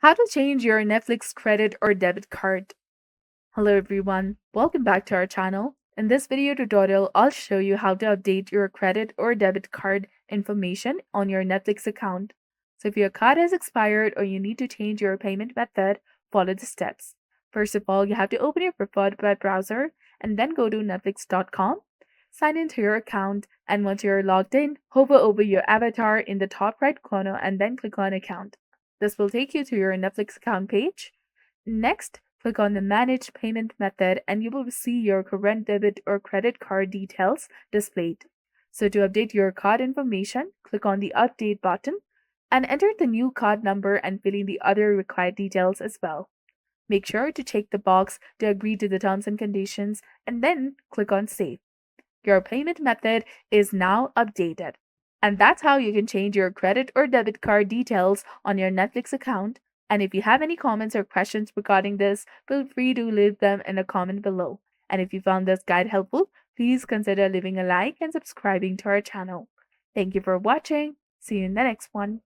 How to change your Netflix credit or debit card. Hello everyone, welcome back to our channel. In this video tutorial, I'll show you how to update your credit or debit card information on your Netflix account. So if your card has expired or you need to change your payment method, follow the steps. First of all, you have to open your preferred web browser and then go to netflix.com. Sign into your account, and once you're logged in, hover over your avatar in the top right corner and then click on Account. This will take you to your Netflix account page. Next, click on the Manage Payment Method and you will see your current debit or credit card details displayed. So to update your card information, click on the Update button and enter the new card number and fill in the other required details as well. Make sure to check the box to agree to the terms and conditions and then click on Save. Your payment method is now updated. And that's how you can change your credit or debit card details on your Netflix account. And if you have any comments or questions regarding this, feel free to leave them in a comment below. And if you found this guide helpful, please consider leaving a like and subscribing to our channel. Thank you for watching. See you in the next one.